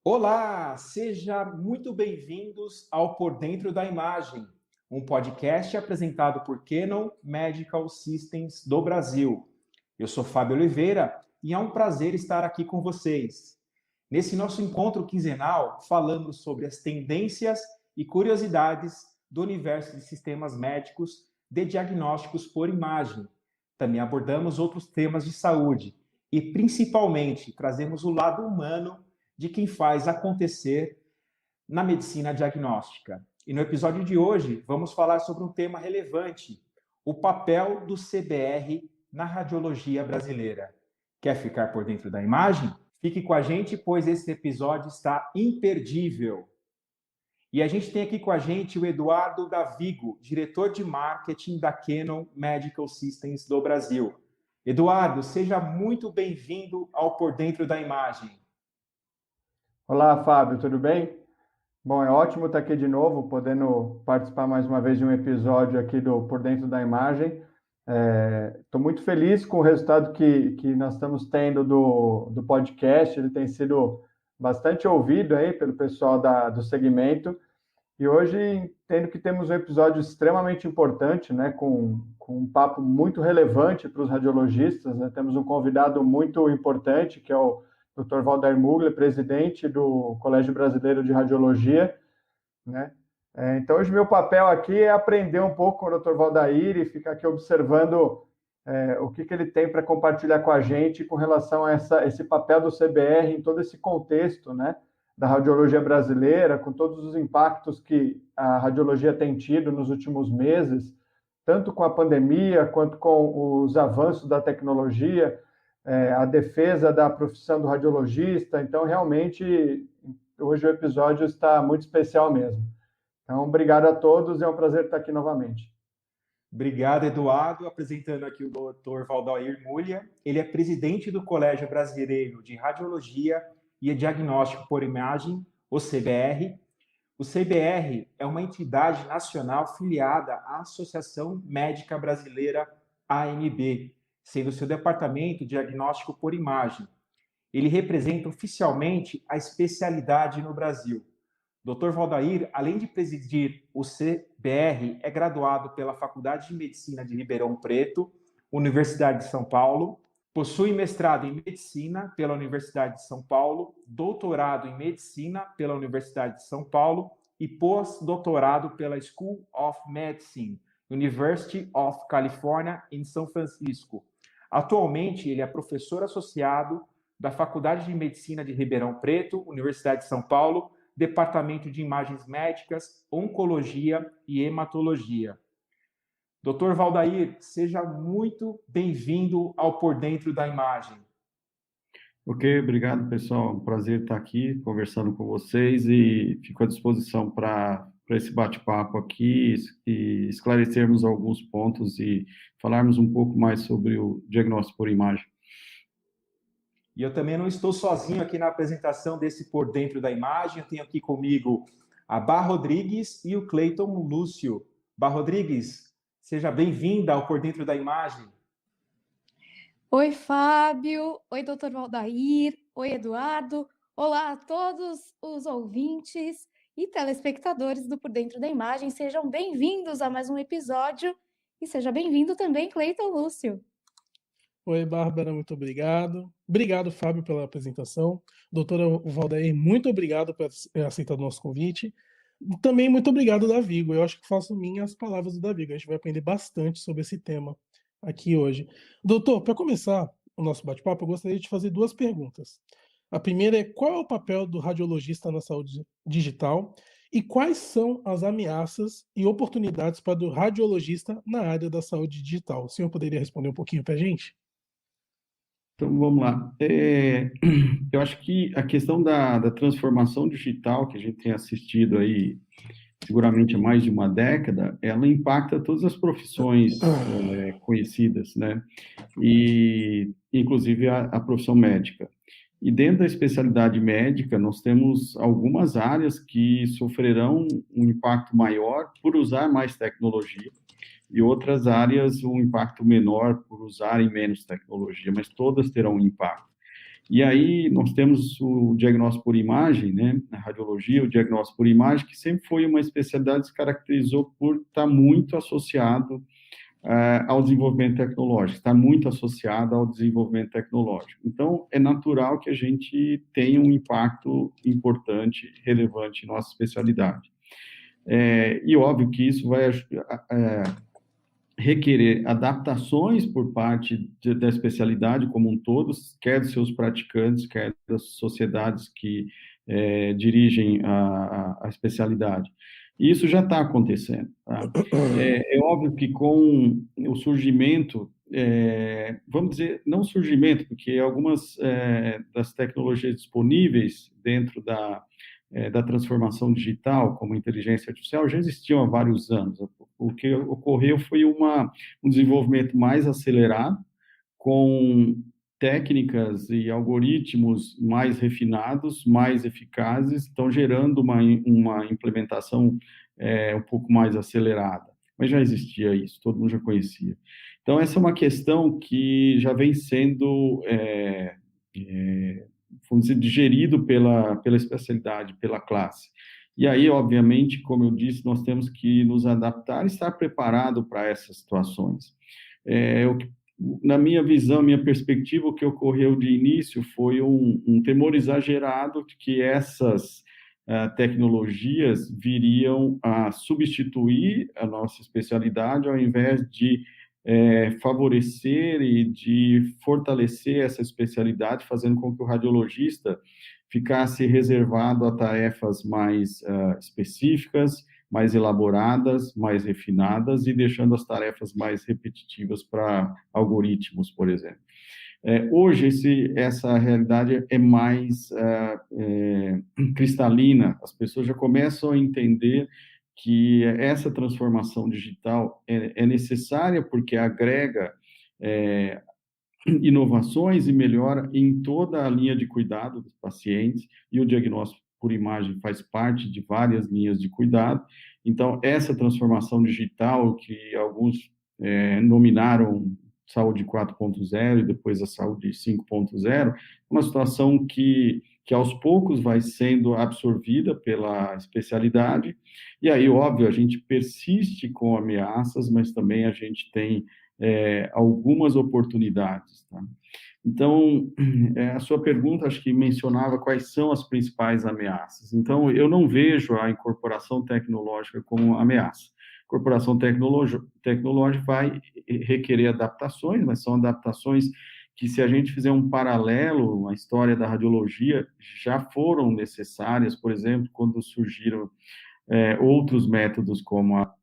Olá, seja muito bem-vindos ao Por Dentro da Imagem, um podcast apresentado por Canon Medical Systems do Brasil. Eu sou Fábio Oliveira e é um prazer estar aqui com vocês. Nesse nosso encontro quinzenal, falamos sobre as tendências e curiosidades do universo de sistemas médicos de diagnósticos por imagem. Também abordamos outros temas de saúde e, principalmente, trazemos o lado humano de quem faz acontecer na medicina diagnóstica. E no episódio de hoje, vamos falar sobre um tema relevante: o papel do CBR na radiologia brasileira. Quer ficar por dentro da imagem? Fique com a gente, pois esse episódio está imperdível. E a gente tem aqui com a gente o Eduardo Davigo, diretor de marketing da Canon Medical Systems do Brasil. Eduardo, seja muito bem-vindo ao Por Dentro da Imagem. Olá, Fábio, tudo bem? Bom, é ótimo estar aqui de novo, podendo participar mais uma vez de um episódio aqui do Por Dentro da Imagem. Estou muito feliz com o resultado que nós estamos tendo do podcast. Ele tem sido bastante ouvido aí pelo pessoal do segmento. E hoje entendo que temos um episódio extremamente importante, né, com um papo muito relevante para os radiologistas, né? Temos um convidado muito importante, que é o Dr. Valdair Mugler, presidente do Colégio Brasileiro de Radiologia, né? Então, hoje meu papel aqui é aprender um pouco com o Dr. Valdair e ficar aqui observando o que ele tem para compartilhar com a gente com relação a esse papel do CBR em todo esse contexto, né, da radiologia brasileira, com todos os impactos que a radiologia tem tido nos últimos meses, tanto com a pandemia quanto com os avanços da tecnologia, a defesa da profissão do radiologista. Então, realmente, hoje o episódio está muito especial mesmo. Então, obrigado a todos, é um prazer estar aqui novamente. Obrigado, Eduardo. Apresentando aqui o Dr. Valdair Mugler. Ele é presidente do Colégio Brasileiro de Radiologia e Diagnóstico por Imagem, o CBR. O CBR é uma entidade nacional filiada à Associação Médica Brasileira, AMB, sendo seu departamento de diagnóstico por imagem. Ele representa oficialmente a especialidade no Brasil. Dr. Valdair, além de presidir o CBR, é graduado pela Faculdade de Medicina de Ribeirão Preto, Universidade de São Paulo, possui mestrado em Medicina pela Universidade de São Paulo, doutorado em Medicina pela Universidade de São Paulo e pós-doutorado pela School of Medicine, University of California, em São Francisco. Atualmente, ele é professor associado da Faculdade de Medicina de Ribeirão Preto, Universidade de São Paulo, Departamento de Imagens Médicas, Oncologia e Hematologia. Dr. Valdair, seja muito bem-vindo ao Por Dentro da Imagem. Ok, obrigado, pessoal. Um prazer estar aqui conversando com vocês e fico à disposição para esse bate-papo aqui e esclarecermos alguns pontos e falarmos um pouco mais sobre o diagnóstico por imagem. E eu também não estou sozinho aqui na apresentação desse Por Dentro da Imagem. Eu tenho aqui comigo a Bar Rodrigues e o Cleiton Lúcio. Bar Rodrigues, seja bem-vinda ao Por Dentro da Imagem. Oi, Fábio. Oi, Dr. Valdair. Oi, Eduardo. Olá a todos os ouvintes e telespectadores do Por Dentro da Imagem. Sejam bem-vindos a mais um episódio e seja bem-vindo também, Cleiton Lúcio. Oi, Bárbara, muito obrigado. Obrigado, Fábio, pela apresentação. Doutora Valdair, muito obrigado por aceitar o nosso convite. Também muito obrigado, Davigo. Eu acho que faço minhas palavras do Davigo. A gente vai aprender bastante sobre esse tema aqui hoje. Doutor, para começar o nosso bate-papo, eu gostaria de fazer duas perguntas. A primeira é: qual é o papel do radiologista na saúde digital e quais são as ameaças e oportunidades para o radiologista na área da saúde digital? O senhor poderia responder um pouquinho para a gente? Então, vamos lá. Eu acho que a questão da transformação digital que a gente tem assistido aí, seguramente há mais de uma década, ela impacta todas as profissões conhecidas, né? E, inclusive, a profissão médica. E dentro da especialidade médica, nós temos algumas áreas que sofrerão um impacto maior por usar mais tecnologia, e outras áreas um impacto menor por usarem menos tecnologia, mas todas terão um impacto. E aí nós temos o diagnóstico por imagem, né, na radiologia, o diagnóstico por imagem, que sempre foi uma especialidade que se caracterizou por estar muito associado ao desenvolvimento tecnológico, está muito associado ao desenvolvimento tecnológico. Então, é natural que a gente tenha um impacto importante, relevante em nossa especialidade. E óbvio que isso vai requerer adaptações por parte da especialidade como um todo, quer dos seus praticantes, quer das sociedades que dirigem a especialidade. E isso já está acontecendo. Tá? É óbvio que com o surgimento, vamos dizer, não surgimento, porque algumas das tecnologias disponíveis dentro da transformação digital, como inteligência artificial, já existiam há vários anos. O que ocorreu foi um desenvolvimento mais acelerado, com técnicas e algoritmos mais refinados, mais eficazes, estão gerando uma implementação um pouco mais acelerada. Mas já existia isso, todo mundo já conhecia. Então, essa é uma questão que já vem sendo vamos dizer, digerido pela especialidade, pela classe. E aí, obviamente, como eu disse, nós temos que nos adaptar e estar preparado para essas situações. Na minha visão, minha perspectiva, o que ocorreu de início foi um temor exagerado de que essas tecnologias viriam a substituir a nossa especialidade, ao invés de favorecer e de fortalecer essa especialidade, fazendo com que o radiologista ficasse reservado a tarefas mais específicas, mais elaboradas, mais refinadas, e deixando as tarefas mais repetitivas para algoritmos, por exemplo. Hoje, essa realidade é mais cristalina, as pessoas já começam a entender que essa transformação digital é necessária porque agrega inovações e melhora em toda a linha de cuidado dos pacientes, e o diagnóstico por imagem faz parte de várias linhas de cuidado. Então, essa transformação digital, que alguns nominaram saúde 4.0 e depois a saúde 5.0, é uma situação que aos poucos vai sendo absorvida pela especialidade, e aí, óbvio, a gente persiste com ameaças, mas também a gente tem algumas oportunidades, tá? Então, a sua pergunta, acho que mencionava quais são as principais ameaças. Então, eu não vejo a incorporação tecnológica como ameaça. A incorporação tecnológica vai requerer adaptações, mas são adaptações que, se a gente fizer um paralelo na história da radiologia, já foram necessárias, por exemplo, quando surgiram outros métodos, como a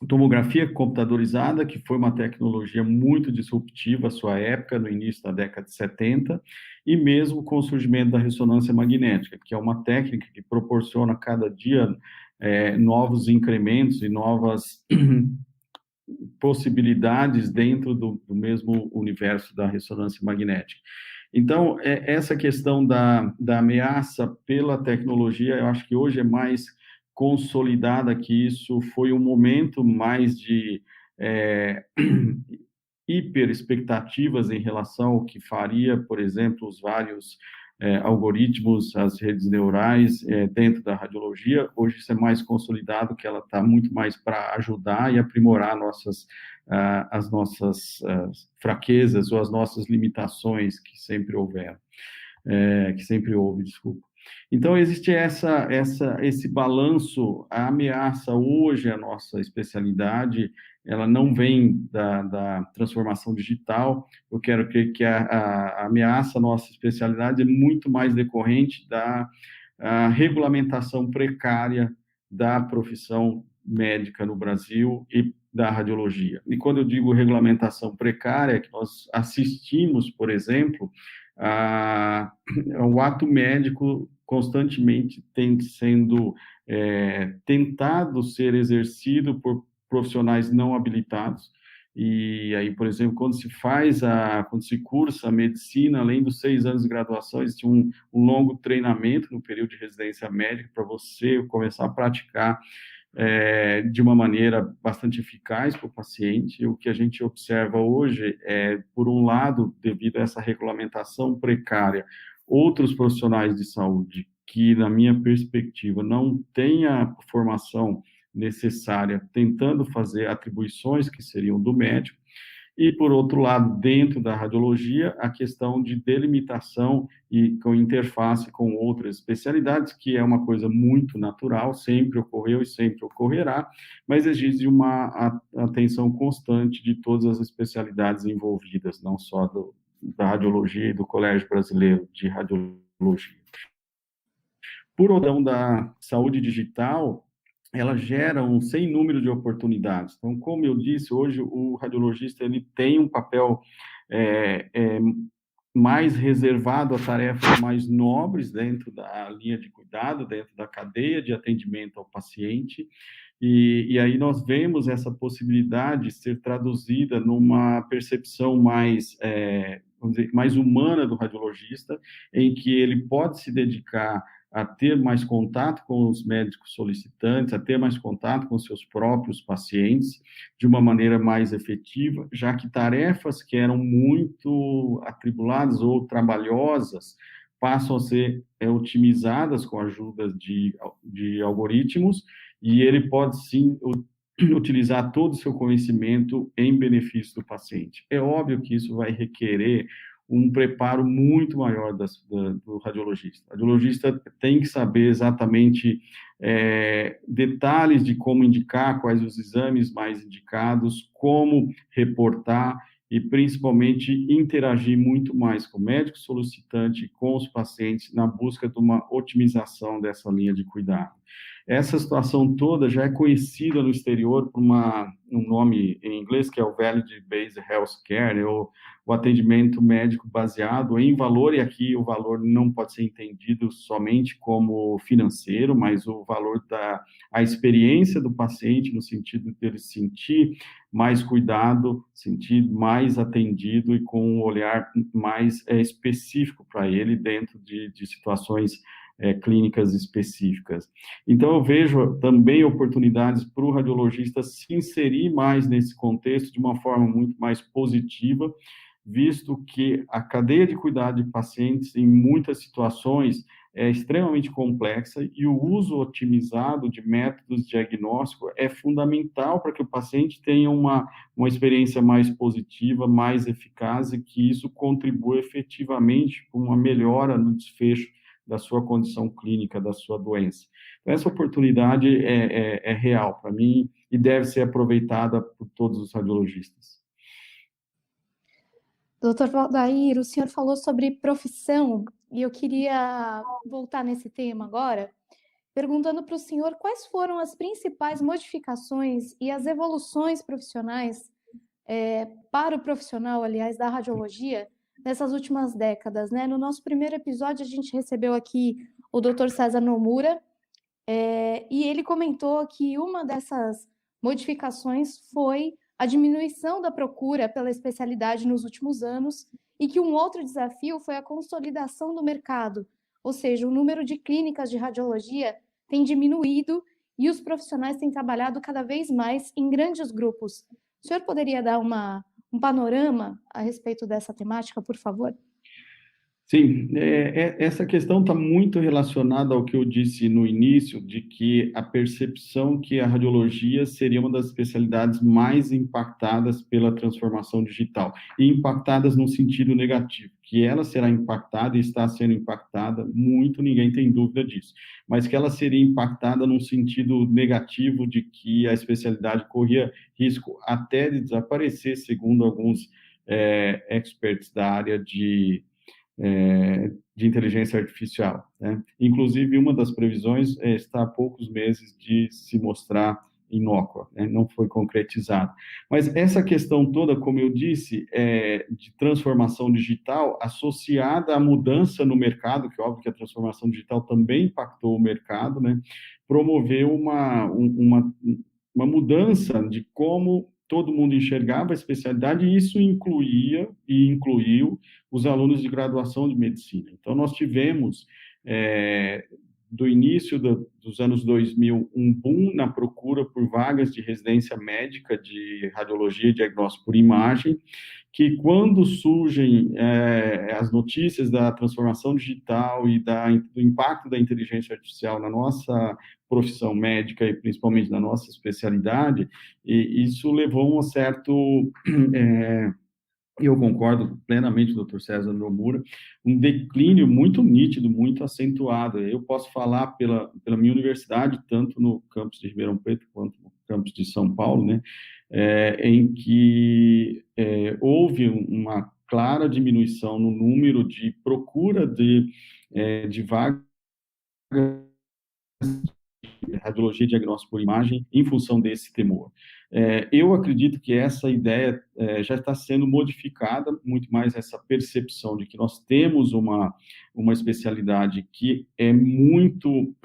tomografia computadorizada, que foi uma tecnologia muito disruptiva à sua época, no início da década de 70, e mesmo com o surgimento da ressonância magnética, que é uma técnica que proporciona cada dia novos incrementos e novas possibilidades dentro do mesmo universo da ressonância magnética. Então, essa questão da ameaça pela tecnologia, eu acho que hoje é mais consolidada, que isso foi um momento mais de hiper expectativas em relação ao que faria, por exemplo, os vários algoritmos, as redes neurais dentro da radiologia. Hoje isso é mais consolidado, que ela está muito mais para ajudar e aprimorar as nossas fraquezas ou as nossas limitações que sempre houveram, que sempre houve, desculpa. Então, existe esse balanço. A ameaça hoje, a nossa especialidade, ela não vem da transformação digital. Eu quero crer que a ameaça à nossa especialidade é muito mais decorrente da regulamentação precária da profissão médica no Brasil e da radiologia. E quando eu digo regulamentação precária, é que nós assistimos, por exemplo, o ato médico constantemente tem sendo tentado ser exercido por profissionais não habilitados. E aí, por exemplo, quando se cursa a medicina, além dos 6 anos de graduação, existe um longo treinamento no período de residência médica para você começar a praticar de uma maneira bastante eficaz para o paciente. O que a gente observa hoje é, por um lado, devido a essa regulamentação precária, outros profissionais de saúde que, na minha perspectiva, não têm a formação necessária, tentando fazer atribuições que seriam do médico, e, por outro lado, dentro da radiologia, a questão de delimitação e com interface com outras especialidades, que é uma coisa muito natural, sempre ocorreu e sempre ocorrerá, mas exige uma atenção constante de todas as especialidades envolvidas, não só da radiologia e do Colégio Brasileiro de Radiologia. Por outro lado, da saúde digital, ela gera um sem número de oportunidades. Então, como eu disse, hoje o radiologista ele tem um papel mais reservado a tarefas mais nobres dentro da linha de cuidado, dentro da cadeia de atendimento ao paciente, e aí nós vemos essa possibilidade ser traduzida numa percepção mais, vamos dizer, mais humana do radiologista, em que ele pode se dedicar a ter mais contato com os médicos solicitantes, a ter mais contato com seus próprios pacientes, de uma maneira mais efetiva, já que tarefas que eram muito atribuladas ou trabalhosas passam a ser otimizadas com a ajuda de algoritmos, e ele pode, sim, utilizar todo o seu conhecimento em benefício do paciente. É óbvio que isso vai requerer um preparo muito maior do radiologista. O radiologista tem que saber exatamente detalhes de como indicar, quais os exames mais indicados, como reportar e, principalmente, interagir muito mais com o médico solicitante e com os pacientes na busca de uma otimização dessa linha de cuidado. Essa situação toda já é conhecida no exterior por um nome em inglês, que é o Value-Based Healthcare, né, o atendimento médico baseado em valor, e aqui o valor não pode ser entendido somente como financeiro, mas o valor a experiência do paciente, no sentido de ele sentir mais cuidado, sentir mais atendido e com um olhar mais específico para ele dentro de situações clínicas específicas. Então, eu vejo também oportunidades para o radiologista se inserir mais nesse contexto de uma forma muito mais positiva, visto que a cadeia de cuidado de pacientes, em muitas situações, é extremamente complexa e o uso otimizado de métodos de diagnóstico é fundamental para que o paciente tenha uma experiência mais positiva, mais eficaz e que isso contribua efetivamente para uma melhora no desfecho da sua condição clínica, da sua doença. Então, essa oportunidade é real para mim e deve ser aproveitada por todos os radiologistas. Doutor Valdair, o senhor falou sobre profissão e eu queria voltar nesse tema agora, perguntando para o senhor quais foram as principais modificações e as evoluções profissionais para o profissional, aliás, da radiologia, nessas últimas décadas, né? No nosso primeiro episódio, a gente recebeu aqui o Dr. César Nomura, e ele comentou que uma dessas modificações foi a diminuição da procura pela especialidade nos últimos anos e que um outro desafio foi a consolidação do mercado, ou seja, o número de clínicas de radiologia tem diminuído e os profissionais têm trabalhado cada vez mais em grandes grupos. O senhor poderia dar um panorama a respeito dessa temática, por favor? Sim, essa questão está muito relacionada ao que eu disse no início, de que a percepção que a radiologia seria uma das especialidades mais impactadas pela transformação digital, e impactadas no sentido negativo, que ela será impactada e está sendo impactada muito, ninguém tem dúvida disso, mas que ela seria impactada num sentido negativo de que a especialidade corria risco até de desaparecer, segundo alguns experts da área de inteligência artificial, né? Inclusive, uma das previsões está a poucos meses de se mostrar inócua, né? Não foi concretizada. Mas essa questão toda, como eu disse, de transformação digital associada à mudança no mercado, que é óbvio que a transformação digital também impactou o mercado, né? Promoveu uma mudança de como todo mundo enxergava a especialidade, e isso incluiu os alunos de graduação de medicina. Então, nós tivemos, do início dos anos 2000, um boom na procura por vagas de residência médica de radiologia e diagnóstico por imagem, que quando surgem as notícias da transformação digital e do impacto da inteligência artificial na nossa profissão médica e principalmente na nossa especialidade, e isso levou a um certo... eu concordo plenamente, doutor César Nomura, um declínio muito nítido, muito acentuado. Eu posso falar pela minha universidade, tanto no campus de Ribeirão Preto quanto no campus de São Paulo, né, em que houve uma clara diminuição no número de procura de vagas de radiologia e diagnóstico por imagem em função desse temor. Eu acredito que essa ideia já está sendo modificada, muito mais essa percepção de que nós temos uma especialidade que é muito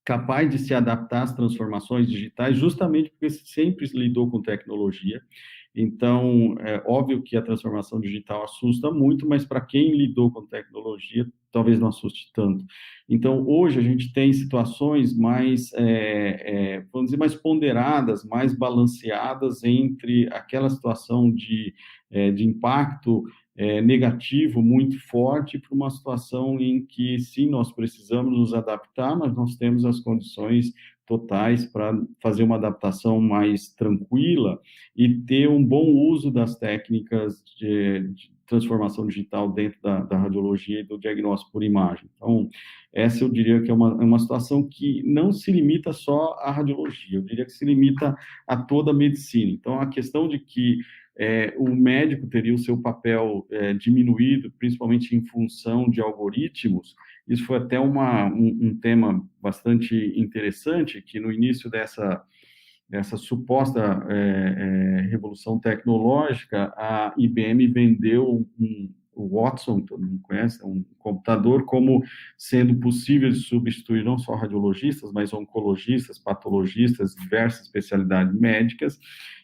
capaz de se adaptar às transformações digitais, justamente porque sempre lidou com tecnologia. Então, é óbvio que a transformação digital assusta muito, mas para quem lidou com tecnologia, talvez não assuste tanto. Então, hoje a gente tem situações mais, vamos dizer, mais ponderadas, mais balanceadas entre aquela situação de impacto negativo muito forte para uma situação em que, sim, nós precisamos nos adaptar, mas nós temos as condições totais para fazer uma adaptação mais tranquila e ter um bom uso das técnicas de transformação digital dentro da radiologia e do diagnóstico por imagem. Então, essa eu diria que é uma situação que não se limita só à radiologia, eu diria que se limita a toda a medicina. Então, a questão de que o médico teria o seu papel diminuído, principalmente em função de algoritmos, isso foi até um tema bastante interessante, que no início dessa suposta revolução tecnológica, a IBM vendeu o Watson, todo mundo conhece, um computador, como sendo possível de substituir não só radiologistas, mas oncologistas, patologistas, diversas especialidades médicas,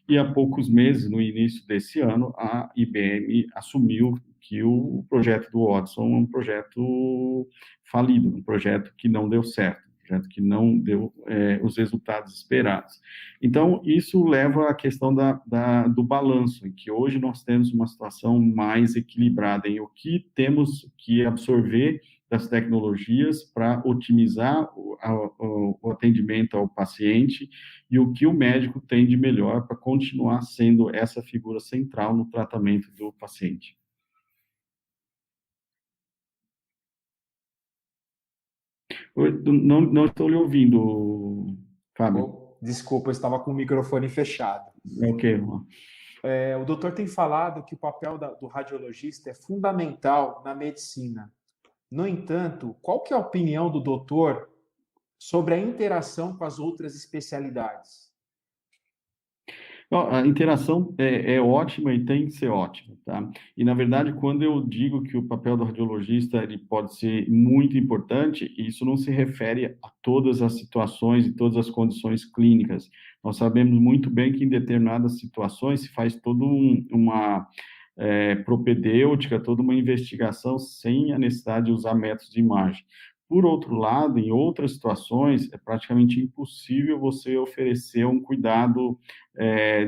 e há poucos meses, no início desse ano, a IBM assumiu que o projeto do Watson é um projeto falido, um projeto que não deu certo, um projeto que não deu os resultados esperados. Então, isso leva à questão do balanço, em que hoje nós temos uma situação mais equilibrada em o que temos que absorver das tecnologias para otimizar o atendimento ao paciente e o que o médico tem de melhor para continuar sendo essa figura central no tratamento do paciente. Não estou lhe ouvindo, Fábio. Desculpa, eu estava com o microfone fechado. Ok. O doutor tem falado que o papel do radiologista é fundamental na medicina. No entanto, qual que é a opinião do doutor sobre a interação com as outras especialidades? A interação é ótima e tem que ser ótima, tá? E, na verdade, quando eu digo que o papel do radiologista ele pode ser muito importante, isso não se refere a todas as situações e todas as condições clínicas. Nós sabemos muito bem que em determinadas situações se faz toda uma propedêutica, toda uma investigação sem a necessidade de usar métodos de imagem. Por outro lado, em outras situações, é praticamente impossível você oferecer um cuidado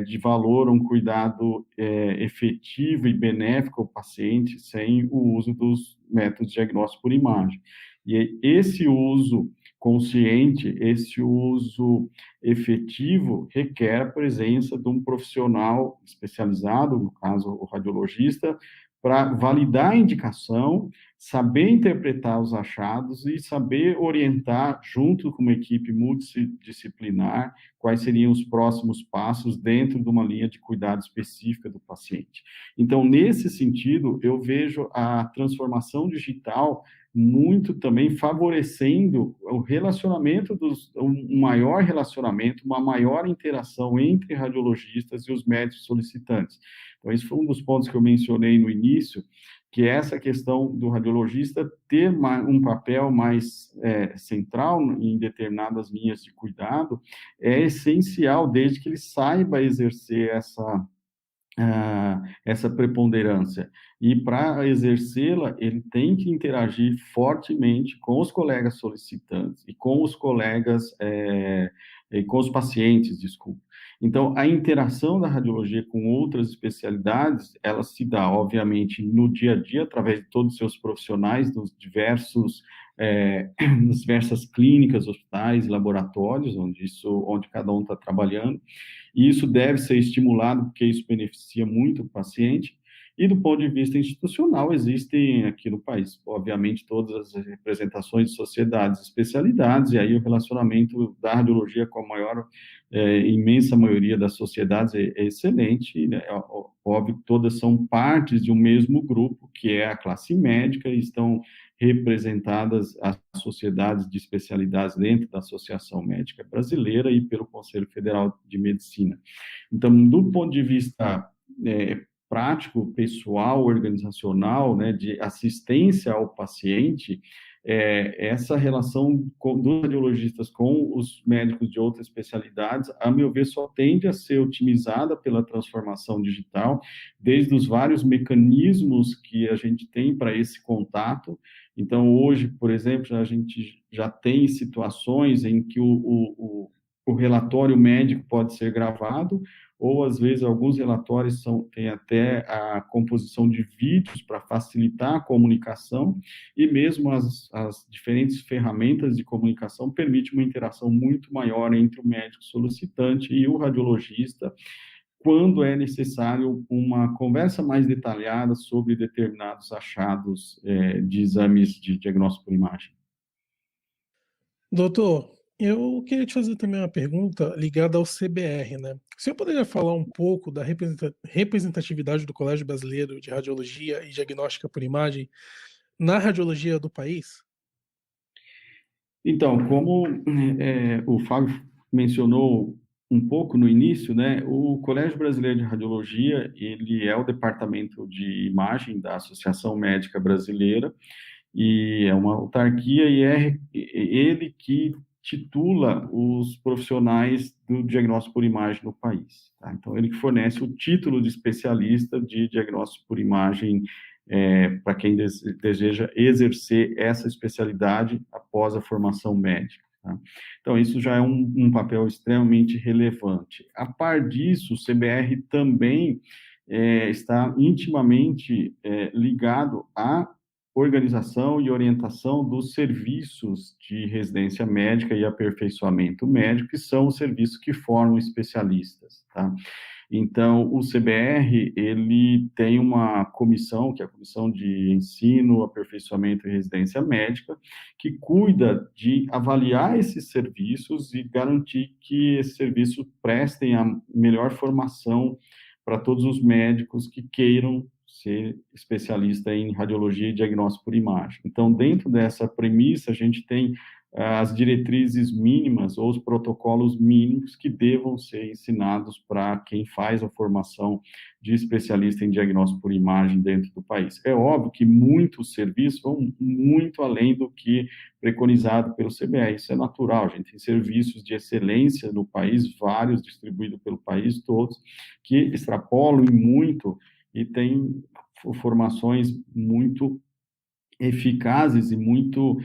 de valor, um cuidado efetivo e benéfico ao paciente sem o uso dos métodos de diagnóstico por imagem. E esse uso consciente, esse uso efetivo, requer a presença de um profissional especializado, no caso o radiologista, para validar a indicação, saber interpretar os achados e saber orientar, junto com uma equipe multidisciplinar, quais seriam os próximos passos dentro de uma linha de cuidado específica do paciente. Então, nesse sentido, eu vejo a transformação digital muito também favorecendo o relacionamento, um maior relacionamento, uma maior interação entre radiologistas e os médicos solicitantes. Então, esse foi um dos pontos que eu mencionei no início, que é essa questão do radiologista ter um papel mais central em determinadas linhas de cuidado, é essencial, desde que ele saiba exercer essa preponderância. E para exercê-la, ele tem que interagir fortemente com os colegas solicitantes e com os colegas, e com os pacientes, desculpa. Então, a interação da radiologia com outras especialidades, ela se dá, obviamente, no dia a dia, através de todos os seus profissionais, nos diversos, nas diversas clínicas, hospitais, laboratórios, onde cada um está trabalhando, e isso deve ser estimulado, porque isso beneficia muito o paciente. E do ponto de vista institucional, existem aqui no país, obviamente, todas as representações de sociedades, especialidades, e aí o relacionamento da radiologia com a maior, imensa maioria das sociedades é excelente, né? Óbvio que todas são partes de um mesmo grupo, que é a classe médica, e estão representadas as sociedades de especialidades dentro da Associação Médica Brasileira e pelo Conselho Federal de Medicina. Então, do ponto de vista prático, pessoal, organizacional, né, de assistência ao paciente, essa relação dos radiologistas com os médicos de outras especialidades, a meu ver, só tende a ser otimizada pela transformação digital, desde os vários mecanismos que a gente tem para esse contato. Então, hoje, por exemplo, a gente já tem situações em que o relatório médico pode ser gravado, ou às vezes alguns relatórios têm até a composição de vídeos para facilitar a comunicação, e mesmo as diferentes ferramentas de comunicação permitem uma interação muito maior entre o médico solicitante e o radiologista, quando é necessário uma conversa mais detalhada sobre determinados achados de exames de diagnóstico por imagem. Doutor, eu queria te fazer também uma pergunta ligada ao CBR, né? O senhor poderia falar um pouco da representatividade do Colégio Brasileiro de Radiologia e Diagnóstica por Imagem na radiologia do país? Então, como o Fábio mencionou um pouco no início, né, o Colégio Brasileiro de Radiologia, ele é o departamento de imagem da Associação Médica Brasileira, e é uma autarquia, e é ele que titula os profissionais do diagnóstico por imagem no país. Tá? Então, ele que fornece o título de especialista de diagnóstico por imagem para quem deseja exercer essa especialidade após a formação médica. Tá? Então, isso já é um papel extremamente relevante. A par disso, o CBR também está intimamente ligado à organização e orientação dos serviços de residência médica e aperfeiçoamento médico, que são os serviços que formam especialistas, tá? Então, o CBR, ele tem uma comissão, que é a Comissão de Ensino, Aperfeiçoamento e Residência Médica, que cuida de avaliar esses serviços e garantir que esses serviços prestem a melhor formação para todos os médicos que queiram ser especialista em radiologia e diagnóstico por imagem. Então, dentro dessa premissa, a gente tem as diretrizes mínimas ou os protocolos mínimos que devam ser ensinados para quem faz a formação de especialista em diagnóstico por imagem dentro do país. É óbvio que muitos serviços vão muito além do que preconizado pelo CBR, isso é natural, a gente tem serviços de excelência no país, vários distribuídos pelo país todos, que extrapolam muito e têm formações muito eficazes e muito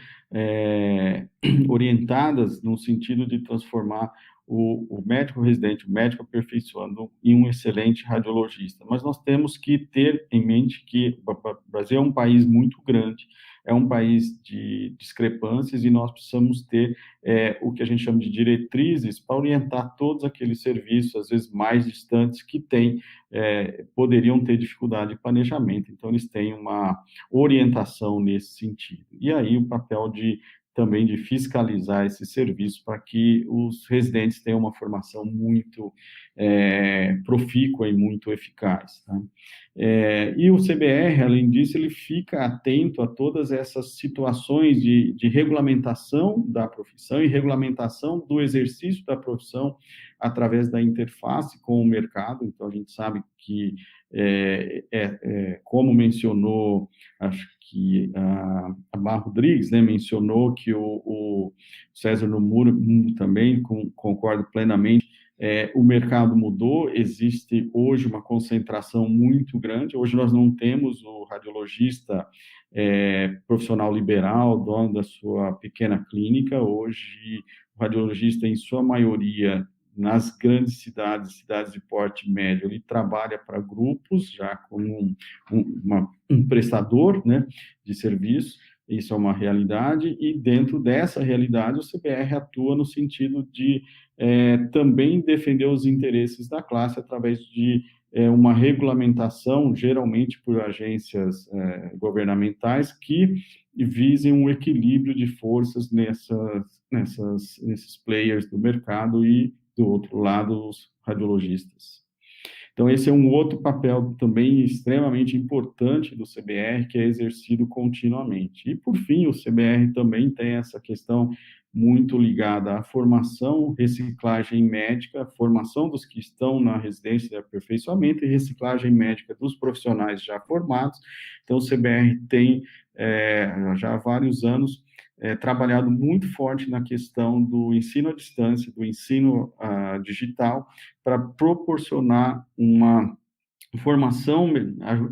orientadas no sentido de transformar o médico residente, o médico aperfeiçoando em um excelente radiologista. Mas nós temos que ter em mente que o Brasil é um país muito grande, é um país de discrepâncias, e nós precisamos ter o que a gente chama de diretrizes para orientar todos aqueles serviços, às vezes mais distantes, que poderiam ter dificuldade de planejamento. Então, eles têm uma orientação nesse sentido. E aí, o papel também de fiscalizar esse serviço para que os residentes tenham uma formação muito profícua e muito eficaz. Tá? E o CBR, além disso, ele fica atento a todas essas situações de regulamentação da profissão e regulamentação do exercício da profissão através da interface com o mercado. Então, a gente sabe que, como mencionou, acho que a Bar Rodrigues, né, mencionou que o César Nomura também concordo plenamente, o mercado mudou, existe hoje uma concentração muito grande. Hoje nós não temos o radiologista profissional liberal, dono da sua pequena clínica. Hoje, o radiologista, em sua maioria, nas grandes cidades de porte médio, ele trabalha para grupos, já como um prestador, né, de serviço. Isso é uma realidade, e dentro dessa realidade, o CBR atua no sentido de também defender os interesses da classe através de uma regulamentação, geralmente por agências governamentais, que visem um equilíbrio de forças nesses players do mercado e, do outro lado, os radiologistas. Então, esse é um outro papel também extremamente importante do CBR, que é exercido continuamente. E, por fim, o CBR também tem essa questão muito ligada à formação, reciclagem médica, formação dos que estão na residência de aperfeiçoamento e reciclagem médica dos profissionais já formados. Então, o CBR tem, já há vários anos, trabalhado muito forte na questão do ensino à distância, do ensino digital, para proporcionar uma formação,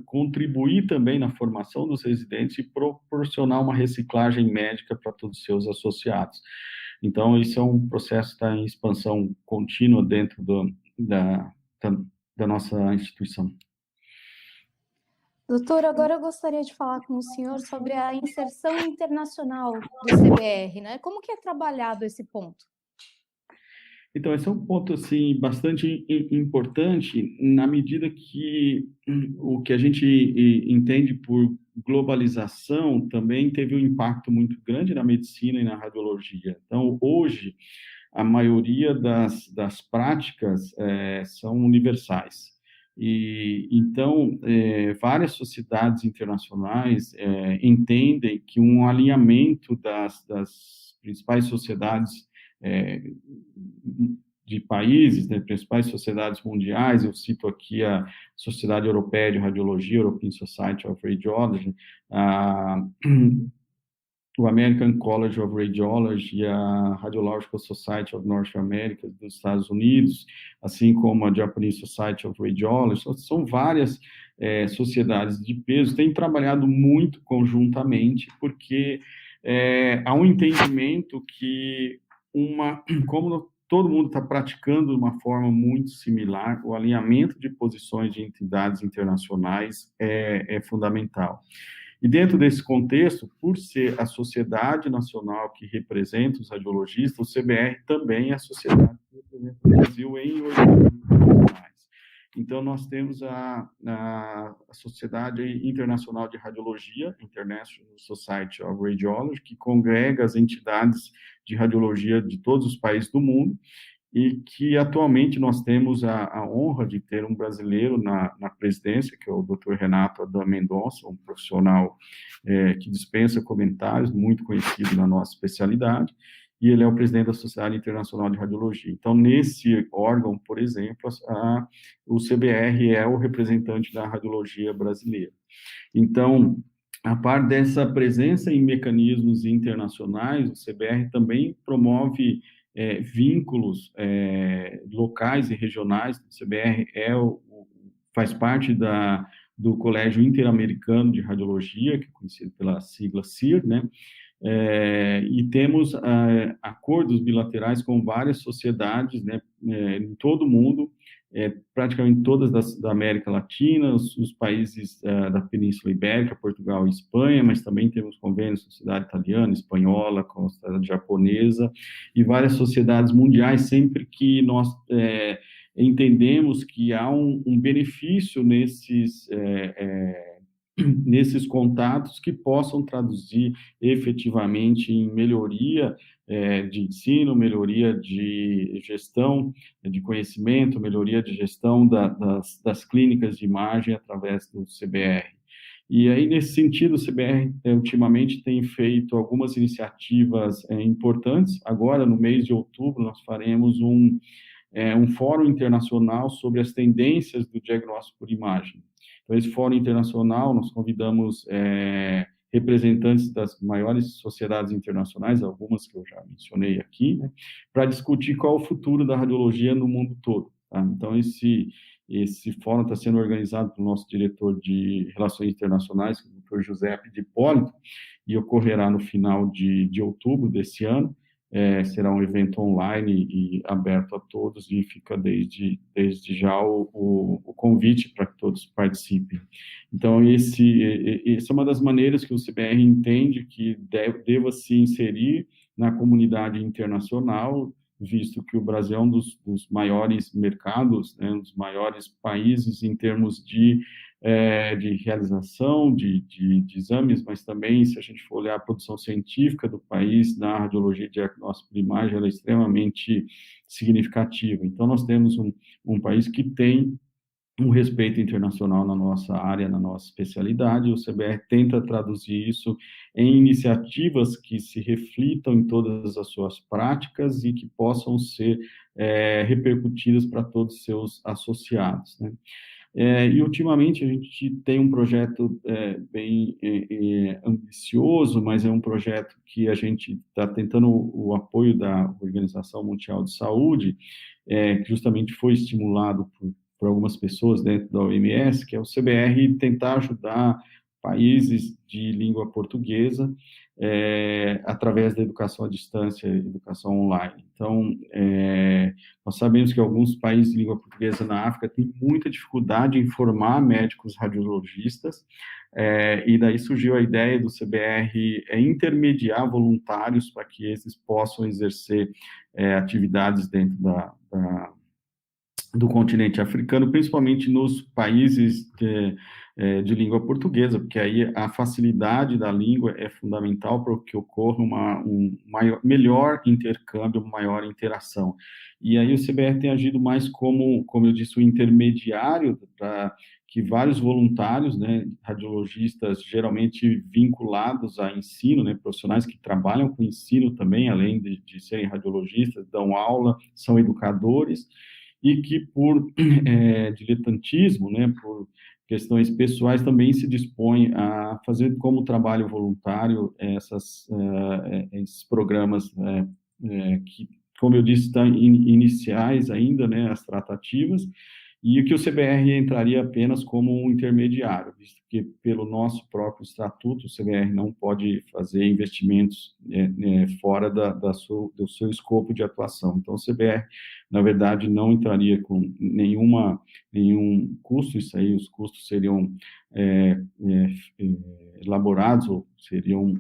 contribuir também na formação dos residentes e proporcionar uma reciclagem médica para todos os seus associados. Então, isso é um processo que está em expansão contínua dentro da nossa instituição. Doutor, agora eu gostaria de falar com o senhor sobre a inserção internacional do CBR, né? Como que é trabalhado esse ponto? Então, esse é um ponto, assim, bastante importante, na medida que o que a gente entende por globalização também teve um impacto muito grande na medicina e na radiologia. Então, hoje, a maioria das práticas são universais. E, então, várias sociedades internacionais entendem que um alinhamento das principais sociedades de países, né, principais sociedades mundiais, eu cito aqui a Sociedade Europeia de Radiologia, European Society of Radiology, o American College of Radiology e a Radiological Society of North America dos Estados Unidos, assim como a Japanese Society of Radiology, são várias sociedades de peso, têm trabalhado muito conjuntamente, porque há um entendimento que como todo mundo está praticando de uma forma muito similar, o alinhamento de posições de entidades internacionais é fundamental. E dentro desse contexto, por ser a sociedade nacional que representa os radiologistas, o CBR também é a sociedade que representa o Brasil em organismos internacionais. Então, nós temos a Sociedade Internacional de Radiologia, International Society of Radiology, que congrega as entidades de radiologia de todos os países do mundo, e que atualmente nós temos a honra de ter um brasileiro na presidência, que é o Dr. Renato Adam Mendonça, um profissional que dispensa comentários, muito conhecido na nossa especialidade, e ele é o presidente da Sociedade Internacional de Radiologia. Então, nesse órgão, por exemplo, o CBR é o representante da radiologia brasileira. Então, a par dessa presença em mecanismos internacionais, o CBR também promove vínculos locais e regionais. O CBR faz parte do Colégio Interamericano de Radiologia, que é conhecido pela sigla CIR, né? E temos acordos bilaterais com várias sociedades, né, em todo o mundo, praticamente todas da América Latina, os países da Península Ibérica, Portugal e Espanha, mas também temos convênios com a sociedade italiana, espanhola, com a sociedade japonesa, e várias sociedades mundiais, sempre que nós entendemos que há um benefício nesses contatos que possam traduzir efetivamente em melhoria de ensino, melhoria de gestão de conhecimento, melhoria de gestão das clínicas de imagem através do CBR. E aí, nesse sentido, o CBR ultimamente tem feito algumas iniciativas importantes. Agora, no mês de outubro, nós faremos um fórum internacional sobre as tendências do diagnóstico por imagem. Então, esse fórum internacional, nós convidamos representantes das maiores sociedades internacionais, algumas que eu já mencionei aqui, né, para discutir qual é o futuro da radiologia no mundo todo. Tá? Então, esse fórum está sendo organizado pelo nosso diretor de Relações Internacionais, o Dr. Giuseppe de Hipólito, e ocorrerá no final de outubro desse ano. Será um evento online e aberto a todos, e fica desde já o convite para que todos participem. Então, essa é uma das maneiras que o CBR entende que deva se inserir na comunidade internacional, visto que o Brasil é um dos maiores mercados, né, um dos maiores países em termos de realização de exames, mas também, se a gente for olhar a produção científica do país na radiologia de diagnóstico de imagem, ela é extremamente significativa. Então, nós temos um país que tem um respeito internacional na nossa área, na nossa especialidade, e o CBR tenta traduzir isso em iniciativas que se reflitam em todas as suas práticas e que possam ser repercutidas para todos os seus associados, né? E, ultimamente, a gente tem um projeto bem ambicioso, mas é um projeto que a gente está tentando o apoio da Organização Mundial de Saúde, que justamente foi estimulado por algumas pessoas dentro da OMS, que é o CBR tentar ajudar países de língua portuguesa através da educação à distância, educação online. Então, nós sabemos que alguns países de língua portuguesa na África têm muita dificuldade em formar médicos radiologistas, e daí surgiu a ideia do CBR intermediar voluntários para que esses possam exercer atividades dentro do continente africano, principalmente nos países de língua portuguesa, porque aí a facilidade da língua é fundamental para que ocorra um melhor intercâmbio, uma maior interação. E aí o CBR tem agido mais como eu disse, o intermediário para que vários voluntários, né, radiologistas geralmente vinculados a ensino, né, profissionais que trabalham com ensino também, além de serem radiologistas, dão aula, são educadores, e que por diletantismo, né, por questões pessoais, também se dispõe a fazer como trabalho voluntário esses programas que, como eu disse, estão iniciais ainda, né, as tratativas, e que o CBR entraria apenas como um intermediário, visto que, pelo nosso próprio estatuto, o CBR não pode fazer investimentos fora do seu escopo de atuação. Então, o CBR, na verdade, não entraria com nenhum custo, isso aí, os custos seriam elaborados ou seriam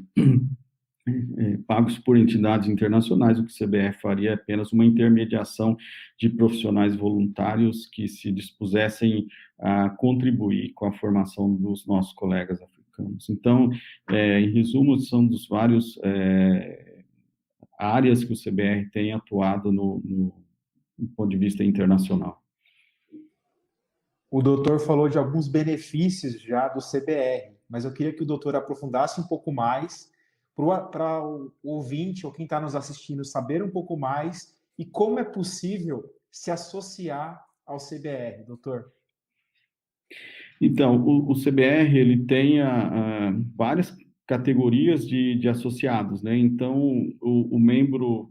pagos por entidades internacionais. O que o CBR faria é apenas uma intermediação de profissionais voluntários que se dispusessem a contribuir com a formação dos nossos colegas africanos. Então, em resumo, são dos vários áreas que o CBR tem atuado no ponto de vista internacional. O doutor falou de alguns benefícios já do CBR, mas eu queria que o doutor aprofundasse um pouco mais para o ouvinte ou quem está nos assistindo saber um pouco mais e como é possível se associar ao CBR, doutor. Então, o CBR ele tem várias categorias de associados, né? Então, o membro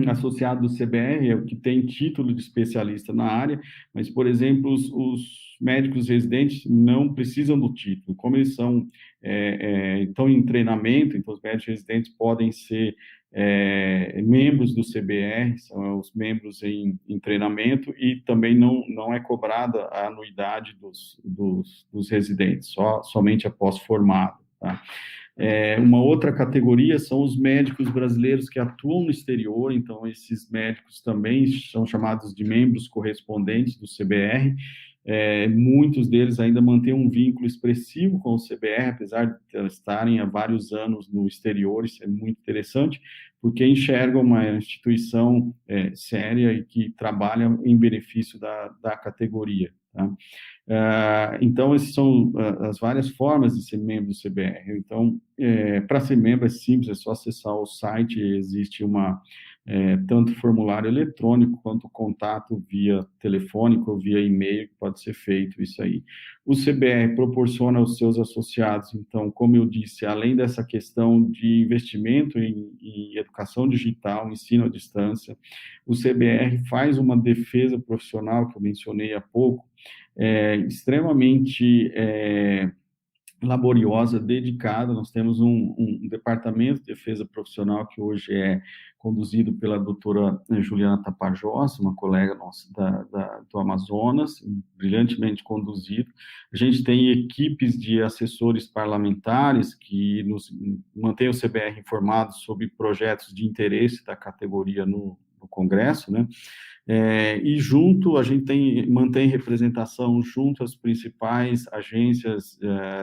associado do CBR é o que tem título de especialista na área, mas, por exemplo, os médicos residentes não precisam do título. Como eles estão em treinamento, então os médicos residentes podem ser membros do CBR, são os membros em treinamento, e também não é cobrada a anuidade dos residentes, somente após formado, tá? Uma outra categoria são os médicos brasileiros que atuam no exterior, então esses médicos também são chamados de membros correspondentes do CBR. Muitos deles ainda mantêm um vínculo expressivo com o CBR, apesar de estarem há vários anos no exterior. Isso é muito interessante, porque enxergam uma instituição séria e que trabalha em benefício da categoria, tá? Então, essas são as várias formas de ser membro do CBR. Então, para ser membro é simples, é só acessar o site, existe uma tanto formulário eletrônico quanto contato via telefônico ou via e-mail, que pode ser feito isso aí. O CBR proporciona aos seus associados, então, como eu disse, além dessa questão de investimento em educação digital, ensino à distância, o CBR faz uma defesa profissional, que eu mencionei há pouco, extremamente laboriosa, dedicada. Nós temos um departamento de defesa profissional que hoje é conduzido pela doutora Juliana Tapajós, uma colega nossa do Amazonas, brilhantemente conduzido. A gente tem equipes de assessores parlamentares que nos mantêm o CBR informado sobre projetos de interesse da categoria no Congresso, né? E junto, a gente mantém representação junto às principais agências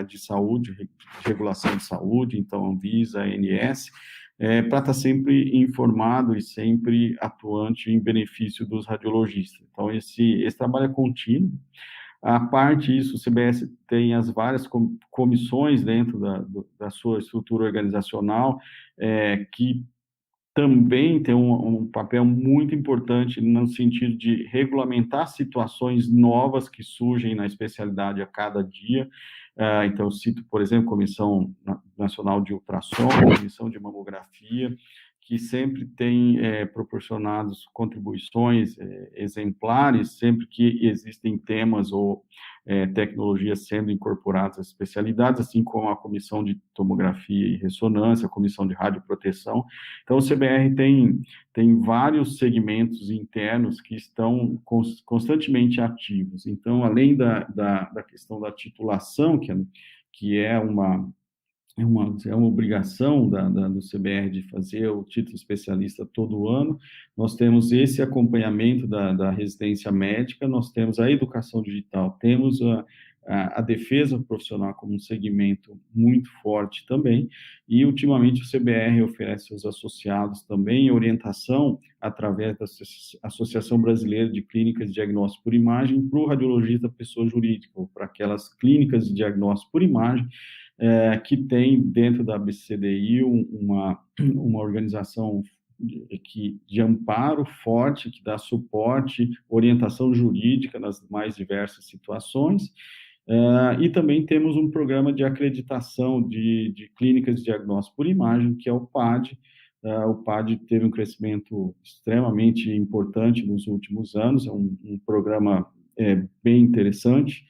de saúde, de regulação de saúde, então Anvisa, ANS, para estar sempre informado e sempre atuante em benefício dos radiologistas. Então, esse trabalho é contínuo. A parte disso, o CBS tem as várias comissões dentro da sua estrutura organizacional, que também tem um papel muito importante no sentido de regulamentar situações novas que surgem na especialidade a cada dia. Então, eu cito, por exemplo, Comissão Nacional de Ultrassom, Comissão de Mamografia, que sempre tem proporcionado contribuições exemplares, sempre que existem temas ou tecnologias sendo incorporadas às especialidades, assim como a Comissão de Tomografia e Ressonância, a Comissão de Radioproteção. Então, o CBR tem vários segmentos internos que estão constantemente ativos. Então, além da questão da titulação, que é uma obrigação do CBR de fazer o título especialista todo ano. Nós temos esse acompanhamento da residência médica, nós temos a educação digital, temos a defesa profissional como um segmento muito forte também, e ultimamente o CBR oferece aos associados também orientação através da Associação Brasileira de Clínicas de Diagnóstico por Imagem para o radiologista pessoa jurídica, ou para aquelas clínicas de diagnóstico por imagem, que tem dentro da ABCDI uma organização de amparo forte, que dá suporte, orientação jurídica nas mais diversas situações, e também temos um programa de acreditação de clínicas de diagnóstico por imagem, que é o PAD. O PAD teve um crescimento extremamente importante nos últimos anos, é um programa bem interessante,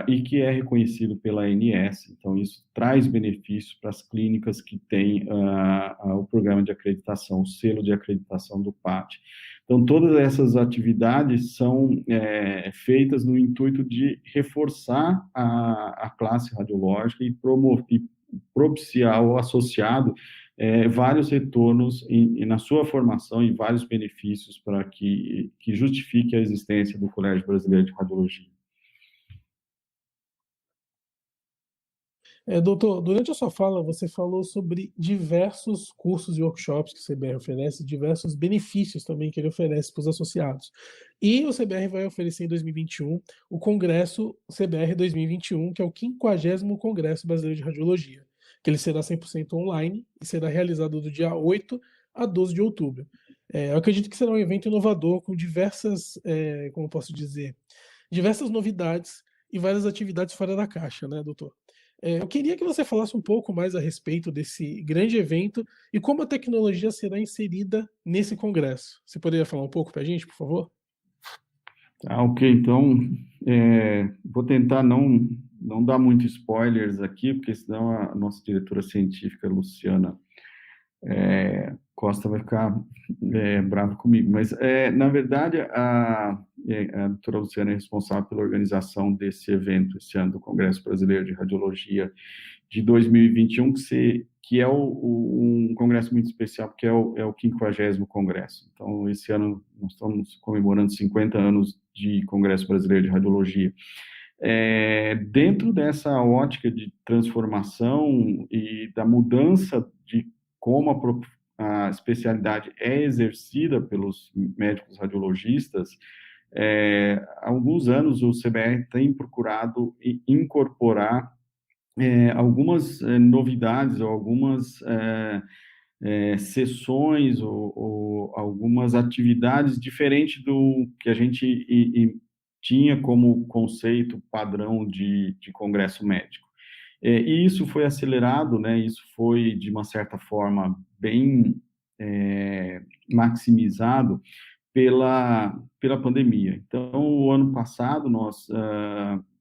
e que é reconhecido pela ANS. Então, isso traz benefícios para as clínicas que têm o programa de acreditação, o selo de acreditação do PAD. Então, todas essas atividades são feitas no intuito de reforçar a classe radiológica e propiciar ao associado vários retornos na sua formação e vários benefícios para que justifique a existência do Colégio Brasileiro de Radiologia. Doutor, durante a sua fala, você falou sobre diversos cursos e workshops que o CBR oferece, diversos benefícios também que ele oferece para os associados. E o CBR vai oferecer em 2021 o Congresso CBR 2021, que é o 50º Congresso Brasileiro de Radiologia, que ele será 100% online e será realizado do dia 8 a 12 de outubro. Eu acredito que será um evento inovador com diversas, como posso dizer, diversas novidades e várias atividades fora da caixa, né, doutor? Eu queria que você falasse um pouco mais a respeito desse grande evento e como a tecnologia será inserida nesse congresso. Você poderia falar um pouco para a gente, por favor? Ok, então, vou tentar não dar muito spoilers aqui, porque senão a nossa diretora científica, Luciana Costa, vai ficar brava comigo. Mas, na verdade, a doutora Luciana é responsável pela organização desse evento, esse ano, do Congresso Brasileiro de Radiologia de 2021, que é um congresso muito especial, porque é o 50º congresso. Então, esse ano nós estamos comemorando 50 anos de Congresso Brasileiro de Radiologia. Dentro dessa ótica de transformação e da mudança de como a especialidade é exercida pelos médicos radiologistas, há alguns anos o CBR tem procurado incorporar algumas novidades ou algumas sessões ou algumas atividades diferentes do que a gente tinha como conceito padrão de congresso médico. E isso foi acelerado, né? Isso foi, de uma certa forma, bem maximizado pela pandemia. Então, o ano passado, nós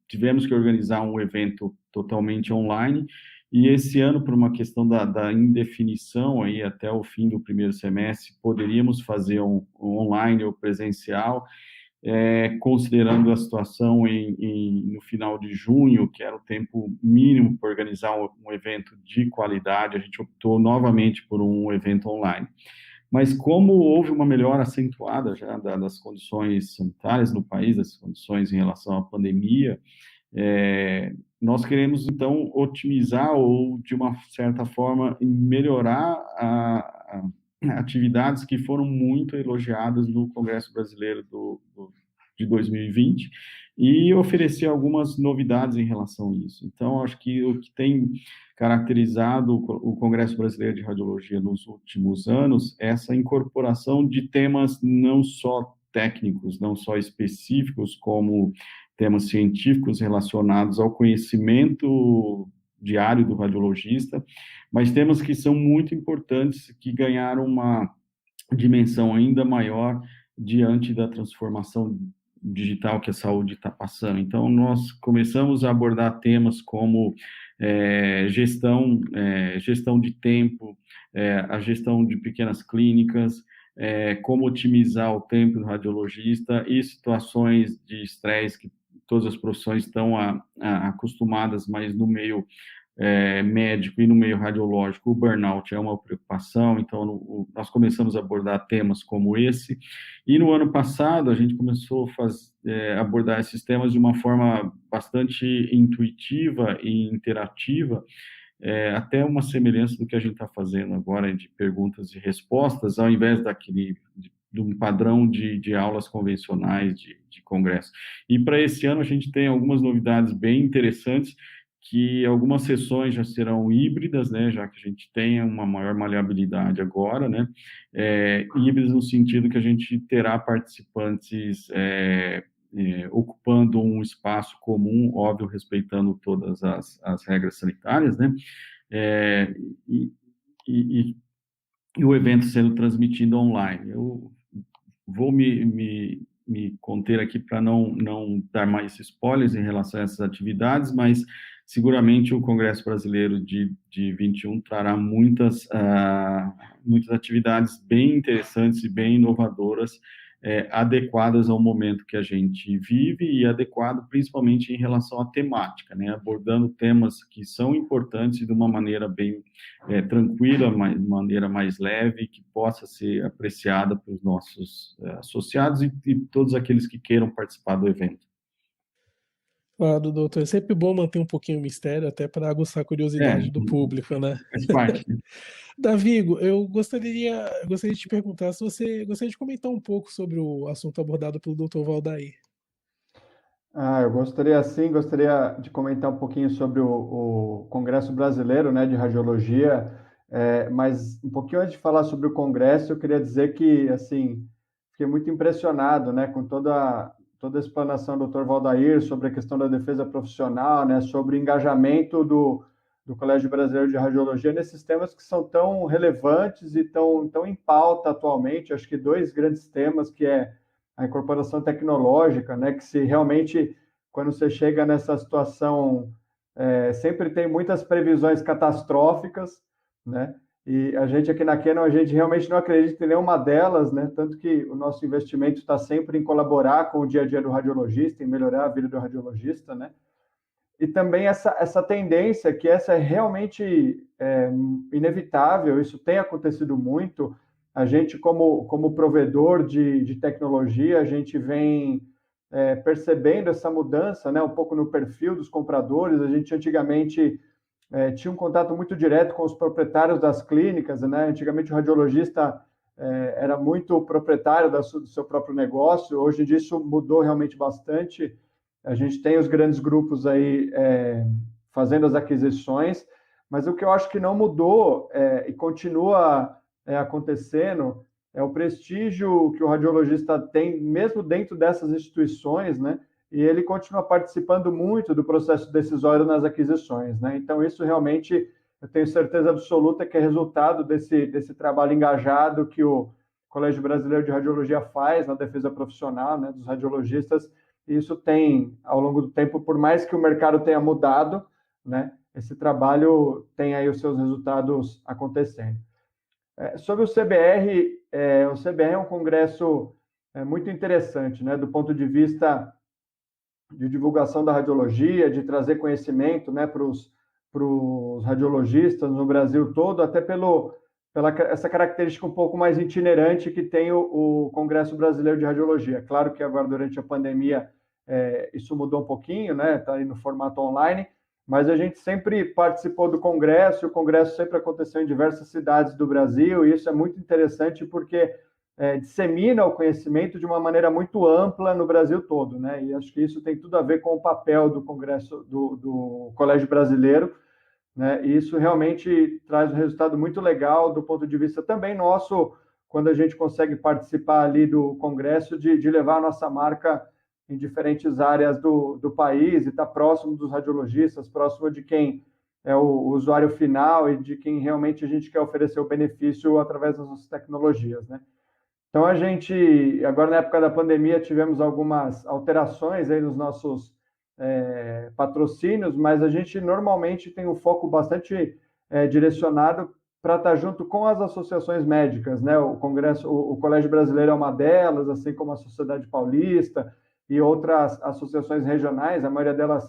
tivemos que organizar um evento totalmente online, e esse ano, por uma questão da indefinição, aí, até o fim do primeiro semestre, poderíamos fazer um online ou presencial, considerando a situação no final de junho, que era o tempo mínimo para organizar um evento de qualidade, a gente optou novamente por um evento online. Mas como houve uma melhora acentuada já das condições sanitárias no país, das condições em relação à pandemia, nós queremos, então, otimizar ou, de uma certa forma, melhorar atividades que foram muito elogiadas no Congresso Brasileiro de 2020 e oferecer algumas novidades em relação a isso. Então, acho que o que tem caracterizado o Congresso Brasileiro de Radiologia nos últimos anos é essa incorporação de temas não só técnicos, não só específicos, como temas científicos relacionados ao conhecimento diário do radiologista, mas temas que são muito importantes, que ganharam uma dimensão ainda maior diante da transformação digital que a saúde está passando. Então, nós começamos a abordar temas como gestão de tempo, a gestão de pequenas clínicas, como otimizar o tempo do radiologista e situações de estresse que todas as profissões estão acostumadas, mas no meio médico e no meio radiológico, o burnout é uma preocupação. Então, nós começamos a abordar temas como esse, e no ano passado a gente começou a abordar esses temas de uma forma bastante intuitiva e interativa, até uma semelhança do que a gente está fazendo agora de perguntas e respostas, ao invés de um padrão de aulas convencionais de congresso. E para esse ano a gente tem algumas novidades bem interessantes, que algumas sessões já serão híbridas, né, já que a gente tem uma maior maleabilidade agora, né, híbridas no sentido que a gente terá participantes ocupando um espaço comum, óbvio, respeitando todas as regras sanitárias, né, e o evento sendo transmitido online. Eu vou me conter aqui para não dar mais spoilers em relação a essas atividades, mas seguramente o Congresso Brasileiro de 21 trará muitas atividades bem interessantes e bem inovadoras, adequadas ao momento que a gente vive e adequado principalmente em relação à temática, né? Abordando temas que são importantes de uma maneira bem tranquila, de maneira mais leve, que possa ser apreciada pelos nossos associados e todos aqueles que queiram participar do evento. Claro, doutor, é sempre bom manter um pouquinho o mistério, até para aguçar a curiosidade do público, né? Faz parte. Davigo, eu gostaria de te perguntar se você gostaria de comentar um pouco sobre o assunto abordado pelo Dr. Valdair. Eu gostaria de comentar um pouquinho sobre o Congresso Brasileiro, né, de Radiologia, mas um pouquinho antes de falar sobre o Congresso, eu queria dizer que, assim, fiquei muito impressionado, né, com toda a explanação do Dr. Valdair sobre a questão da defesa profissional, né, sobre o engajamento do Colégio Brasileiro de Radiologia nesses temas que são tão relevantes e tão em pauta atualmente. Acho que dois grandes temas, que é a incorporação tecnológica, né, que se realmente, quando você chega nessa situação, sempre tem muitas previsões catastróficas, né, e a gente aqui na Canon, a gente realmente não acredita em nenhuma delas, né, tanto que o nosso investimento está sempre em colaborar com o dia a dia do radiologista, em melhorar a vida do radiologista, né, e também essa tendência, que essa é realmente inevitável, isso tem acontecido muito. A gente, como provedor de tecnologia, a gente vem percebendo essa mudança, né, um pouco no perfil dos compradores. A gente antigamente tinha um contato muito direto com os proprietários das clínicas, né? Antigamente o radiologista era muito proprietário do seu próprio negócio. Hoje em dia isso mudou realmente bastante. A gente tem os grandes grupos aí fazendo as aquisições, mas o que eu acho que não mudou e continua acontecendo é o prestígio que o radiologista tem, mesmo dentro dessas instituições, né? E ele continua participando muito do processo decisório nas aquisições, né? Então, isso realmente, eu tenho certeza absoluta que é resultado desse trabalho engajado que o Colégio Brasileiro de Radiologia faz na defesa profissional, né, dos radiologistas. E isso tem, ao longo do tempo, por mais que o mercado tenha mudado, né, esse trabalho tem aí os seus resultados acontecendo. Sobre o CBR, o CBR é um congresso muito interessante, né, do ponto de vista de divulgação da radiologia, de trazer conhecimento, né, para os radiologistas no Brasil todo, até pela essa característica um pouco mais itinerante que tem o Congresso Brasileiro de Radiologia. Claro que agora, durante a pandemia, isso mudou um pouquinho, né, está aí no formato online, mas a gente sempre participou do congresso, o congresso sempre aconteceu em diversas cidades do Brasil, e isso é muito interessante porque dissemina o conhecimento de uma maneira muito ampla no Brasil todo, né? E acho que isso tem tudo a ver com o papel do Congresso, do Colégio Brasileiro, né? E isso realmente traz um resultado muito legal do ponto de vista também nosso, quando a gente consegue participar ali do Congresso, de levar a nossa marca em diferentes áreas do país e estar próximo dos radiologistas, próximo de quem é o usuário final e de quem realmente a gente quer oferecer o benefício através das nossas tecnologias, né? Então, a gente, agora na época da pandemia, tivemos algumas alterações aí nos nossos patrocínios, mas a gente normalmente tem um foco bastante direcionado para estar junto com as associações médicas, né? O Congresso, o Colégio Brasileiro é uma delas, assim como a Sociedade Paulista e outras associações regionais, a maioria delas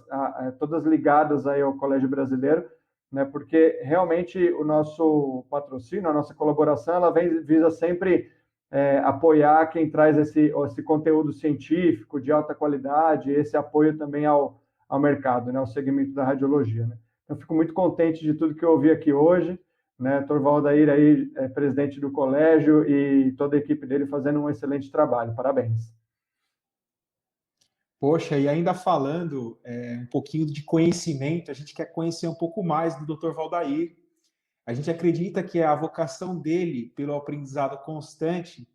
todas ligadas aí ao Colégio Brasileiro, né? Porque realmente o nosso patrocínio, a nossa colaboração, ela visa sempre apoiar quem traz esse conteúdo científico de alta qualidade, esse apoio também ao mercado, né, ao segmento da radiologia, né? Eu fico muito contente de tudo que eu ouvi aqui hoje, né? Dr. Valdair aí é presidente do colégio e toda a equipe dele fazendo um excelente trabalho. Parabéns. Poxa, e ainda falando um pouquinho de conhecimento, a gente quer conhecer um pouco mais do Dr. Valdair. A gente acredita que a vocação dele pelo aprendizado constante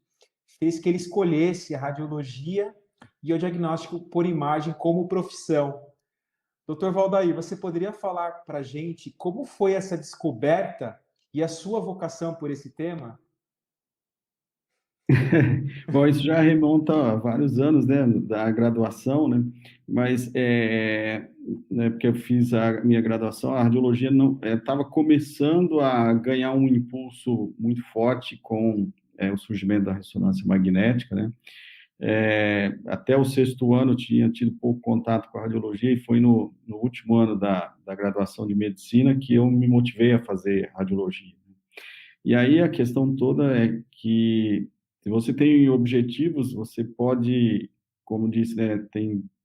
fez que ele escolhesse a radiologia e o diagnóstico por imagem como profissão. Dr. Valdair, você poderia falar para a gente como foi essa descoberta e a sua vocação por esse tema? Bom, isso já remonta a vários anos, né, da graduação, né, mas né, porque eu fiz a minha graduação, a radiologia não estava começando a ganhar um impulso muito forte com o surgimento da ressonância magnética, né. Até o 6º ano eu tinha tido pouco contato com a radiologia e foi no último ano da graduação de medicina que eu me motivei a fazer radiologia. E aí a questão toda é que se você tem objetivos, você pode, como disse, né,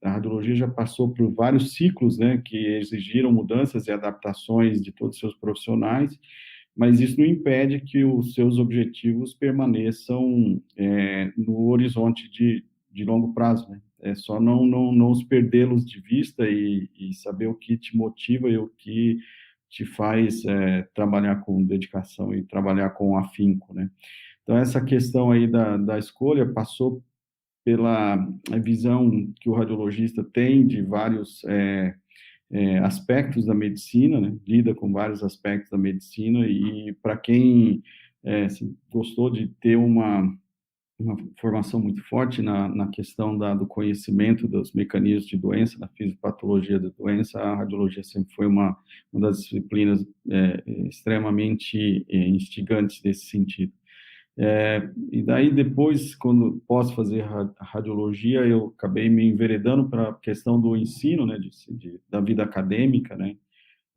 a radiologia já passou por vários ciclos, né, que exigiram mudanças e adaptações de todos os seus profissionais, mas isso não impede que os seus objetivos permaneçam no horizonte de longo prazo, né? É só não os perdê-los de vista e saber o que te motiva e o que te faz trabalhar com dedicação e trabalhar com afinco, né? Então, essa questão aí da escolha passou pela visão que o radiologista tem de vários aspectos da medicina, né? Lida com vários aspectos da medicina e para quem gostou de ter uma formação muito forte na questão do conhecimento dos mecanismos de doença, da fisiopatologia da doença, a radiologia sempre foi uma das disciplinas extremamente instigantes nesse sentido. E daí depois, quando posso fazer a radiologia, eu acabei me enveredando para a questão do ensino, né, da vida acadêmica, né,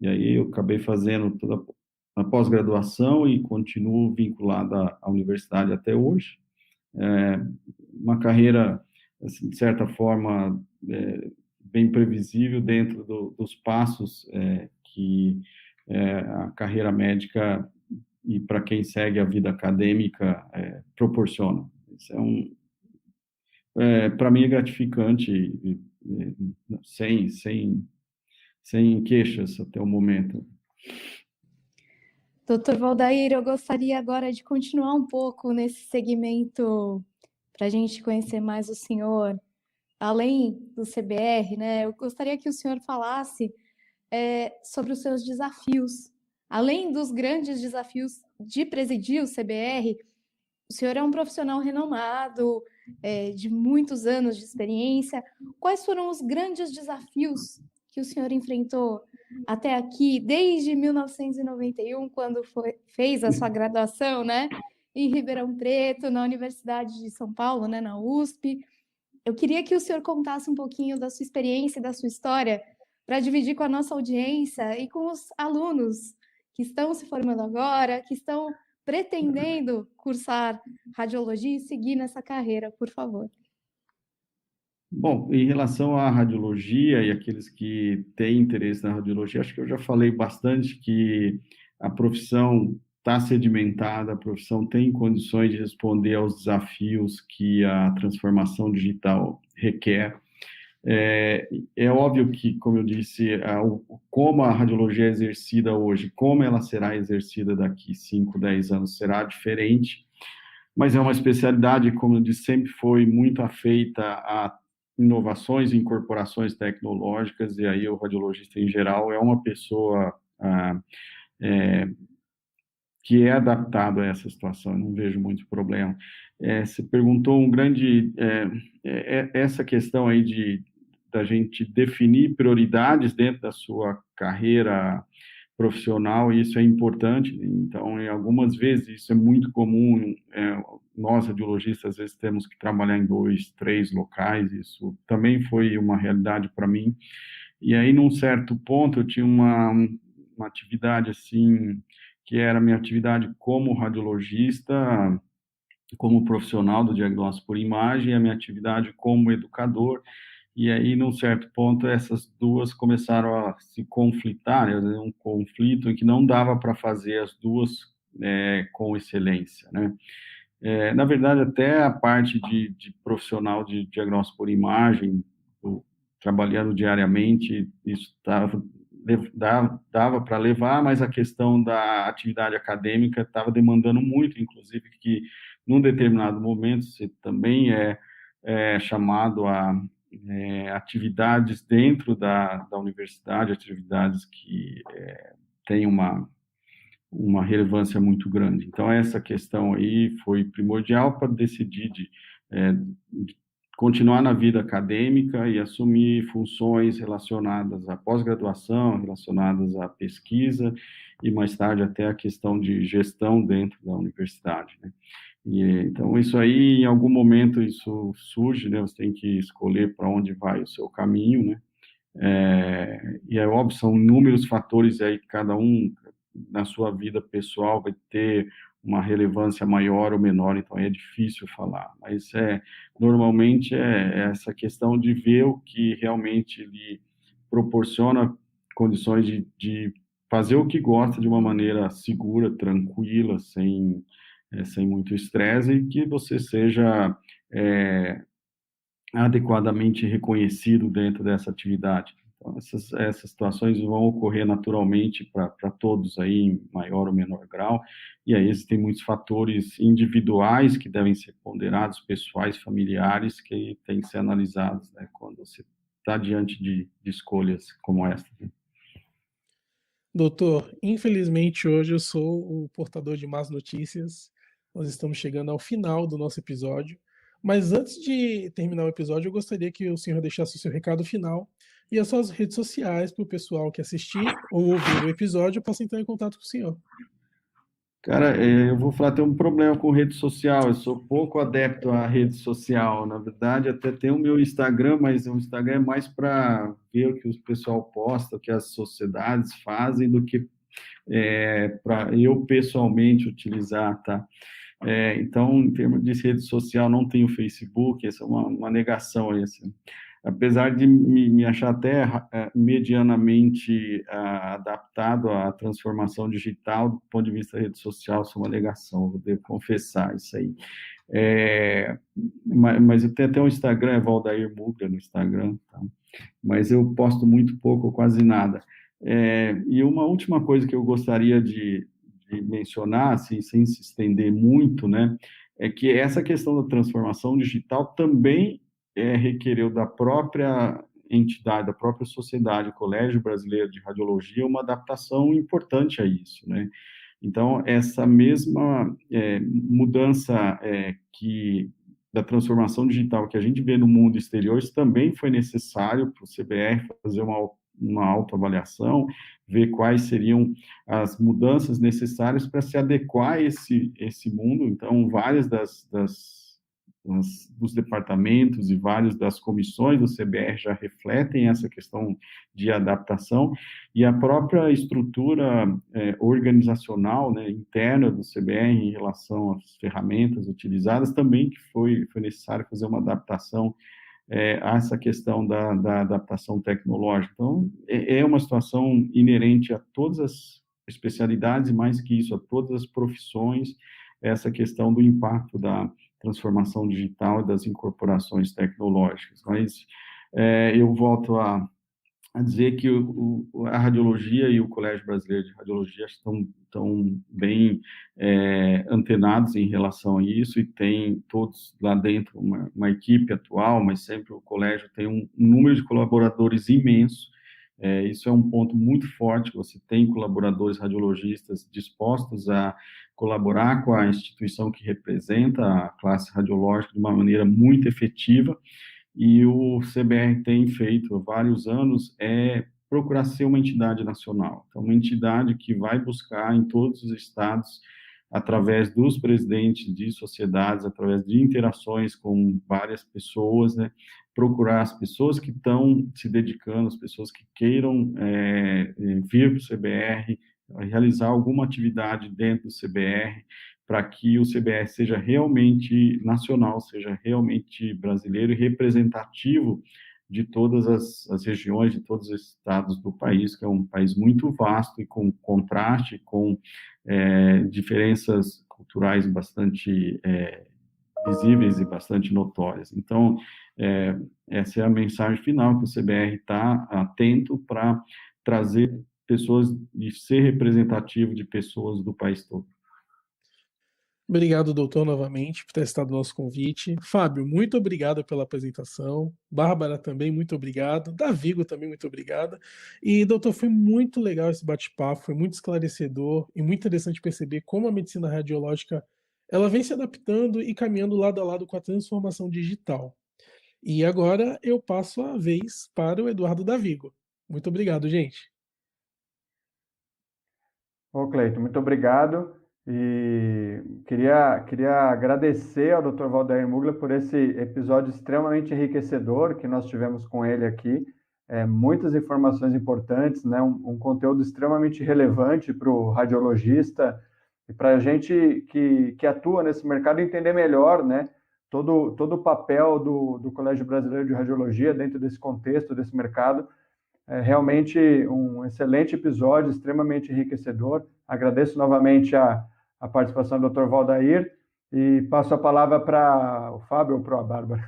e aí eu acabei fazendo toda a pós-graduação e continuo vinculado à universidade até hoje. Uma carreira, assim, de certa forma, bem previsível dentro dos passos que a carreira médica e para quem segue a vida acadêmica proporciona. Isso para mim é gratificante, sem queixas até o momento. Doutor Valdair, eu gostaria agora de continuar um pouco nesse segmento para a gente conhecer mais o senhor, além do CBR, né? Eu gostaria que o senhor falasse sobre os seus desafios. Além dos grandes desafios de presidir o CBR, o senhor é um profissional renomado, de muitos anos de experiência. Quais foram os grandes desafios que o senhor enfrentou até aqui, desde 1991, quando fez a sua graduação, né, em Ribeirão Preto, na Universidade de São Paulo, né, na USP? Eu queria que o senhor contasse um pouquinho da sua experiência e da sua história para dividir com a nossa audiência e com os alunos que estão se formando agora, que estão pretendendo cursar radiologia e seguir nessa carreira, por favor. Bom, em relação à radiologia e aqueles que têm interesse na radiologia, acho que eu já falei bastante que a profissão está sedimentada, a profissão tem condições de responder aos desafios que a transformação digital requer. É óbvio que, como eu disse, como a radiologia é exercida hoje, como ela será exercida daqui 5, 10 anos, será diferente, mas é uma especialidade, como eu disse, sempre foi muito afeita a inovações e incorporações tecnológicas, e aí o radiologista, em geral, é uma pessoa que é adaptado a essa situação, eu não vejo muito problema. Você perguntou essa questão aí da gente definir prioridades dentro da sua carreira profissional, e isso é importante. Então, em algumas vezes, isso é muito comum, nós, radiologistas, às vezes temos que trabalhar em 2, 3 locais, isso também foi uma realidade para mim. E aí, num certo ponto, eu tinha uma atividade, assim, que era a minha atividade como radiologista, como profissional do diagnóstico por imagem, e a minha atividade como educador. E aí, num certo ponto, essas duas começaram a se conflitar, né? Um conflito em que não dava para fazer as duas com excelência, né? Na verdade, até a parte de profissional de diagnóstico por imagem, trabalhando diariamente, isso dava para levar, mas a questão da atividade acadêmica estava demandando muito, inclusive que, num determinado momento, você também é chamado a atividades dentro da universidade, atividades que têm uma relevância muito grande. Então, essa questão aí foi primordial para decidir de continuar na vida acadêmica e assumir funções relacionadas à pós-graduação, relacionadas à pesquisa e, mais tarde, até a questão de gestão dentro da universidade, né? Então, isso aí, em algum momento, isso surge, né? Você tem que escolher para onde vai o seu caminho, né? E é óbvio, são inúmeros fatores aí, cada um na sua vida pessoal vai ter uma relevância maior ou menor, então é difícil falar, mas normalmente essa questão de ver o que realmente lhe proporciona condições de fazer o que gosta de uma maneira segura, tranquila, sem muito estresse, e que você seja adequadamente reconhecido dentro dessa atividade. Então, essas situações vão ocorrer naturalmente para todos aí, em maior ou menor grau, e aí existem muitos fatores individuais que devem ser ponderados, pessoais, familiares, que têm que ser analisados, né, quando você está diante de escolhas como esta. Doutor, infelizmente hoje eu sou o portador de más notícias. Nós estamos chegando ao final do nosso episódio. Mas antes de terminar o episódio, eu gostaria que o senhor deixasse o seu recado final e as suas redes sociais para o pessoal que assistir ou ouvir o episódio possa entrar em contato com o senhor. Cara, eu vou falar, tem um problema com rede social, eu sou pouco adepto à rede social, na verdade, até tem o meu Instagram, mas o Instagram é mais para ver o que o pessoal posta, o que as sociedades fazem, do que para eu pessoalmente utilizar, tá? Então, em termos de rede social, não tenho Facebook, essa é uma negação aí, assim. Apesar de me achar até medianamente adaptado à transformação digital, do ponto de vista da rede social, sou uma negação, vou devo confessar isso aí. Mas eu tenho até um Instagram, é Valdair Mugler no Instagram, tá? Mas eu posto muito pouco, quase nada. E uma última coisa que eu gostaria de mencionar, assim, sem se estender muito, né, é que essa questão da transformação digital também requereu da própria entidade, da própria sociedade, o Colégio Brasileiro de Radiologia, uma adaptação importante a isso, né? Então, essa mesma mudança da transformação digital que a gente vê no mundo exterior, isso também foi necessário para o CBR fazer uma autoavaliação, ver quais seriam as mudanças necessárias para se adequar a esse mundo. Então, várias dos departamentos e várias das comissões do CBR já refletem essa questão de adaptação, e a própria estrutura organizacional, né, interna do CBR em relação às ferramentas utilizadas também que foi necessário fazer uma adaptação a essa questão da adaptação tecnológica. Então, é uma situação inerente a todas as especialidades, e mais que isso, a todas as profissões, essa questão do impacto da transformação digital e das incorporações tecnológicas. Mas eu volto a dizer que a radiologia e o Colégio Brasileiro de Radiologia estão bem antenados em relação a isso, e tem todos lá dentro uma equipe atual, mas sempre o colégio tem um número de colaboradores imenso. Isso é um ponto muito forte, você tem colaboradores radiologistas dispostos a colaborar com a instituição que representa a classe radiológica de uma maneira muito efetiva, e o CBR tem feito há vários anos procurar ser uma entidade nacional. Então, uma entidade que vai buscar em todos os estados, através dos presidentes de sociedades, através de interações com várias pessoas, né, procurar as pessoas que estão se dedicando, as pessoas que queiram vir para o CBR, realizar alguma atividade dentro do CBR, para que o CBR seja realmente nacional, seja realmente brasileiro e representativo de todas as regiões, de todos os estados do país, que é um país muito vasto e com contraste, com diferenças culturais bastante visíveis e bastante notórias. Então, essa é a mensagem final, que o CBR está atento para trazer pessoas e ser representativo de pessoas do país todo. Obrigado, doutor, novamente, por ter estado no nosso convite. Fábio, muito obrigado pela apresentação. Bárbara, também, muito obrigado. Davigo, também, muito obrigada. E, doutor, foi muito legal esse bate-papo, foi muito esclarecedor e muito interessante perceber como a medicina radiológica ela vem se adaptando e caminhando lado a lado com a transformação digital. E agora eu passo a vez para o Eduardo Davigo. Muito obrigado, gente. Ô, Cleiton, muito obrigado. E queria agradecer ao Dr. Valdair Mugler por esse episódio extremamente enriquecedor que nós tivemos com ele aqui. Muitas informações importantes, né? Um conteúdo extremamente relevante para o radiologista e para a gente que atua nesse mercado entender melhor, né? Todo o papel do Colégio Brasileiro de Radiologia dentro desse contexto, desse mercado. É realmente um excelente episódio, extremamente enriquecedor. Agradeço novamente a participação do Dr. Valdair e passo a palavra para o Fábio ou para a Bárbara.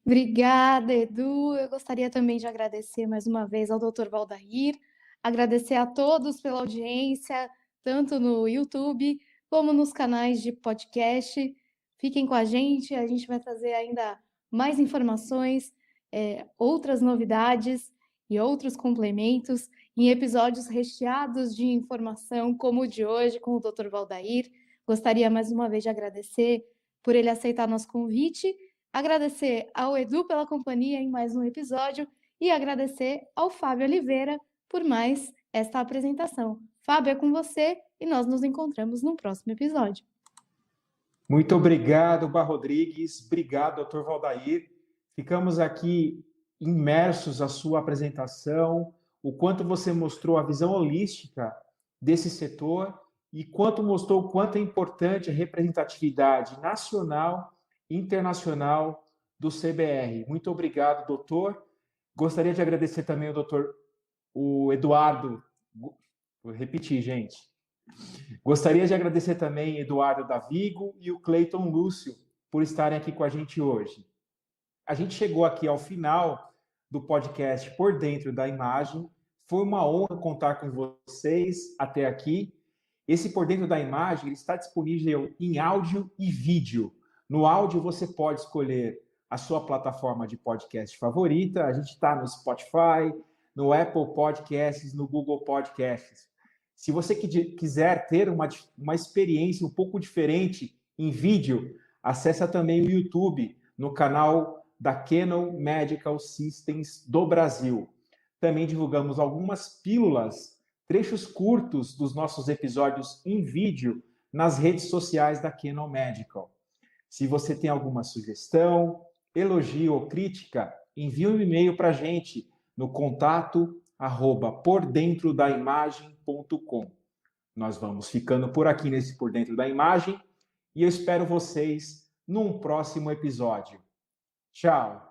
Obrigada, Edu. Eu gostaria também de agradecer mais uma vez ao Dr. Valdair, agradecer a todos pela audiência, tanto no YouTube como nos canais de podcast. Fiquem com a gente vai trazer ainda mais informações, outras novidades e outros complementos em episódios recheados de informação, como o de hoje com o Dr. Valdair. Gostaria mais uma vez de agradecer por ele aceitar nosso convite, agradecer ao Edu pela companhia em mais um episódio e agradecer ao Fábio Oliveira por mais esta apresentação. Fábio, é com você e nós nos encontramos no próximo episódio. Muito obrigado, Bar Rodrigues. Obrigado, Dr. Valdair. Ficamos aqui imersos à sua apresentação, o quanto você mostrou a visão holística desse setor e mostrou o quanto é importante a representatividade nacional e internacional do CBR. Muito obrigado, doutor. Gostaria de agradecer também o Eduardo. Vou repetir, gente. Gostaria de agradecer também Eduardo Davigo e o Cleiton Lúcio por estarem aqui com a gente hoje. A gente chegou aqui ao final do podcast Por Dentro da Imagem. Foi uma honra contar com vocês até aqui Esse Por Dentro da Imagem ele está disponível em áudio e vídeo. No áudio, você pode escolher a sua plataforma de podcast favorita. A gente está no Spotify, no Apple Podcasts, no Google Podcasts. Se você quiser ter uma experiência um pouco diferente em vídeo, acessa também o YouTube, no canal da Canon Medical Systems do Brasil. Também divulgamos algumas pílulas, trechos curtos dos nossos episódios em vídeo nas redes sociais da Canon Medical. Se você tem alguma sugestão, elogio ou crítica, envie um e-mail para a gente no contato@pordentrodaimagem.com. Nós vamos ficando por aqui nesse Por Dentro da Imagem e eu espero vocês num próximo episódio. Tchau!